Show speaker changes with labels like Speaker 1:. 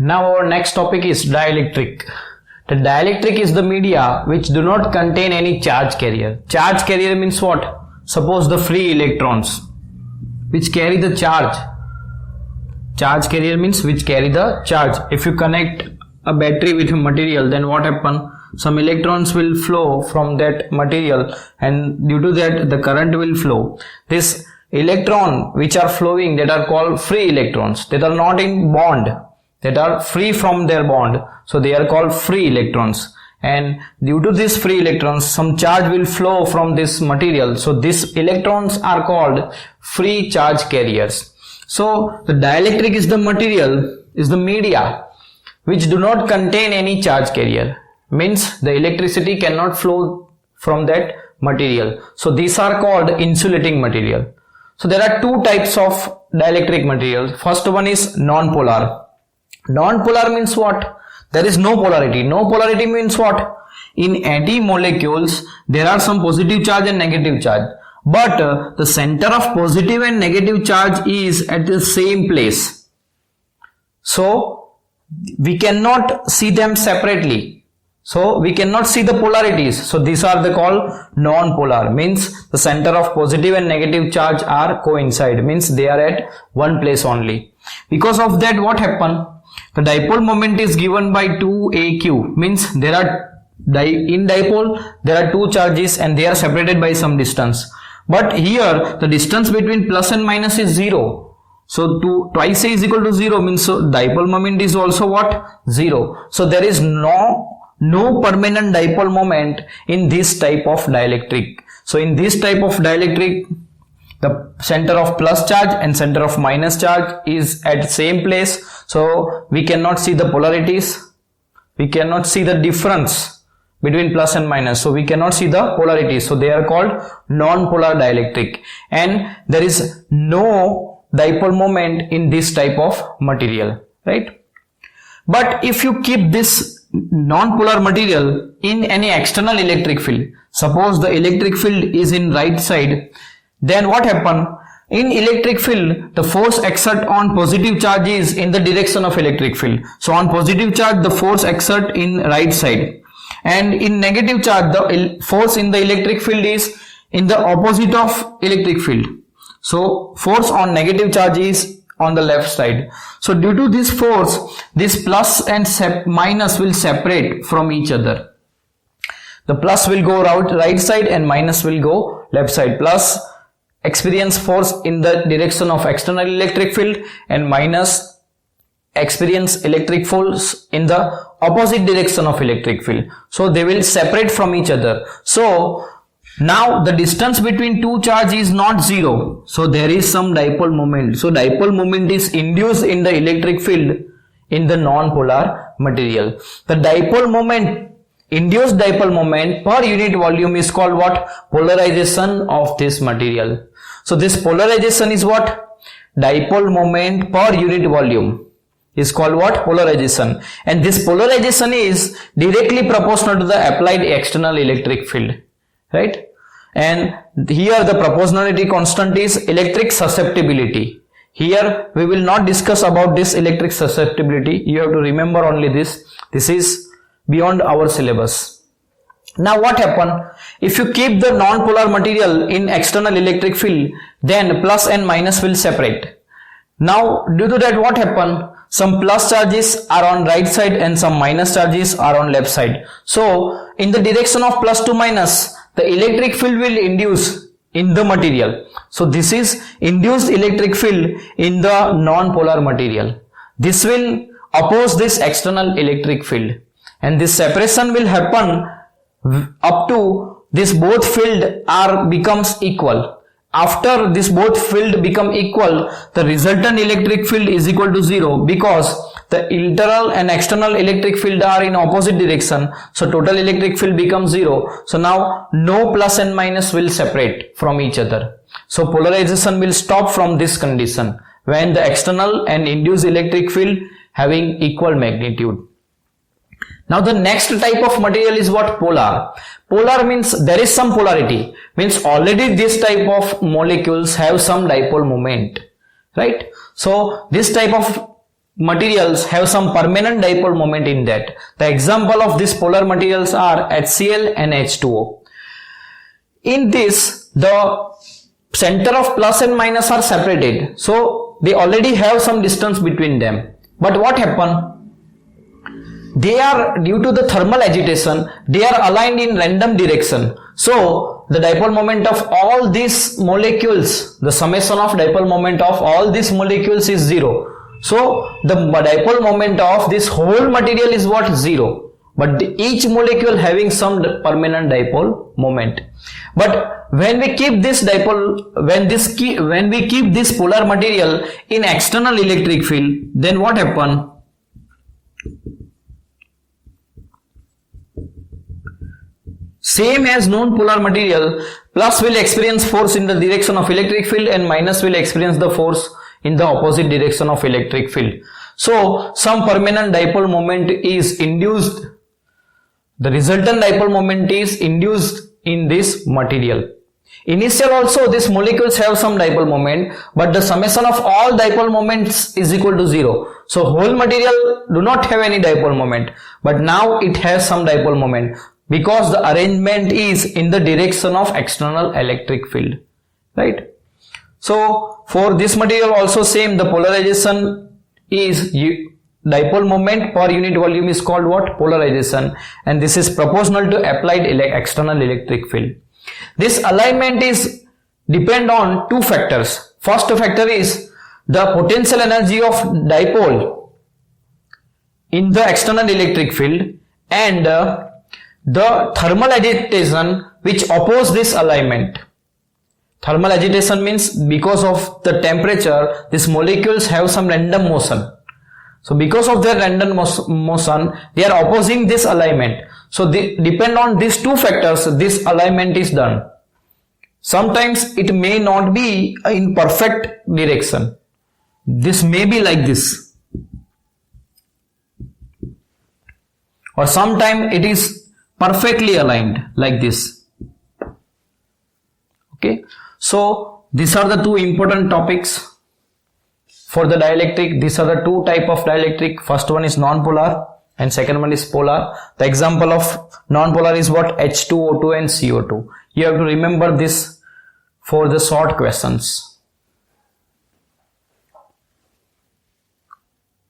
Speaker 1: Now our next topic is dielectric. The dielectric is the media which do not contain any charge carrier. Charge carrier means what? Suppose the free electrons which carry the charge. Charge carrier means which carry the charge. If you connect a battery with a material, then what happen? Some electrons will flow from that material, and due to that the current will flow. This electron which are flowing, that are called free electrons, that are not in bond, that are free from their bond, so they are called free electrons. And due to these free electrons, some charge will flow from this material, so these electrons are called free charge carriers. So the dielectric is the material, is the media which do not contain any charge carrier, means the electricity cannot flow from that material. So these are called insulating material. So there are two types of dielectric material. First one is non-polar. Non-polar means what? There is no polarity. No polarity means what? In any molecules there are some positive charge and negative charge, but the center of positive and negative charge is at the same place. So we cannot see them separately. So we cannot see the polarities. So these are the called non-polar, means the center of positive and negative charge are coincide, means they are at one place only. Because of that, what happen? The dipole moment is given by 2aq, means there are in dipole there are two charges and they are separated by some distance. But here the distance between plus and minus is 0. So twice A is equal to 0 means so dipole moment is also what? 0. So there is no permanent dipole moment in this type of dielectric. So in this type of dielectric, the center of plus charge and center of minus charge is at same place. So we cannot see the polarities. We cannot see the difference between plus and minus. So we cannot see the polarities. So they are called non-polar dielectric. And there is no dipole moment in this type of material, right? But if you keep this non-polar material in any external electric field, suppose the electric field is in right side, then what happen? In electric field, the force exert on positive charge is in the direction of electric field. So on positive charge, the force exert in right side, and in negative charge, the force in the electric field is in the opposite of electric field. So force on negative charge is on the left side. So due to this force, this plus and minus will separate from each other. The plus will go right side and minus will go left side. Plus experience force in the direction of external electric field, and minus experience electric force in the opposite direction of electric field. So they will separate from each other. So now the distance between two charge is not 0. So there is some dipole moment. So dipole moment is induced in the electric field in the non-polar material. The dipole moment, induced dipole moment per unit volume is called what? Polarization of this material. So this polarization is what? Dipole moment per unit volume is called what? Polarization. And this polarization is directly proportional to the applied external electric field, right? And here the proportionality constant is electric susceptibility. Here we will not discuss about this electric susceptibility. You have to remember only this. This is beyond our syllabus. Now what happen? If you keep the non-polar material in external electric field, then plus and minus will separate. Now due to that, what happen? Some plus charges are on right side and some minus charges are on left side. So in the direction of plus to minus, the electric field will induce in the material. So this is induced electric field in the non-polar material. This will oppose this external electric field, and this separation will happen up to this both field becomes equal. After this both field become equal, the resultant electric field is equal to 0, because the internal and external electric field are in opposite direction. So total electric field becomes 0. So now no plus and minus will separate from each other. So polarization will stop from this condition when the external and induced electric field having equal magnitude. Now the next type of material is what? Polar. Polar means there is some polarity, means already this type of molecules have some dipole moment, right? So this type of materials have some permanent dipole moment in that. The example of these polar materials are HCl and H2O. In this, the center of plus and minus are separated, so they already have some distance between them. But what happened? They are, due to the thermal agitation, they are aligned in random direction. So the dipole moment of all these molecules, the summation of dipole moment of all these molecules is 0. So the dipole moment of this whole material is what? 0. But each molecule having some permanent dipole moment. But when we keep this dipole, when we keep this polar material in external electric field, then what happen? Same as non-polar material, plus will experience force in the direction of electric field and minus will experience the force in the opposite direction of electric field. So some permanent dipole moment is induced. The resultant dipole moment is induced in this material. Initial also these molecules have some dipole moment, but the summation of all dipole moments is equal to 0. So whole material do not have any dipole moment, but now it has some dipole moment because the arrangement is in the direction of external electric field, right? So for this material also same, the polarization is dipole moment per unit volume is called what? Polarization, and this is proportional to applied external electric field. This alignment is depend on two factors. First factor is the potential energy of dipole in the external electric field and the thermal agitation which oppose this alignment. Thermal agitation means because of the temperature, these molecules have some random motion. So because of their random motion, they are opposing this alignment. So they depend on these two factors, this alignment is done. Sometimes it may not be in perfect direction. This may be like this. Or sometimes it is perfectly aligned like this. Okay. So these are the two important topics for the dielectric. These are the two type of dielectric. First one is non-polar and second one is polar. The example of non-polar is what? H2O2 and CO2. You have to remember this for the short questions.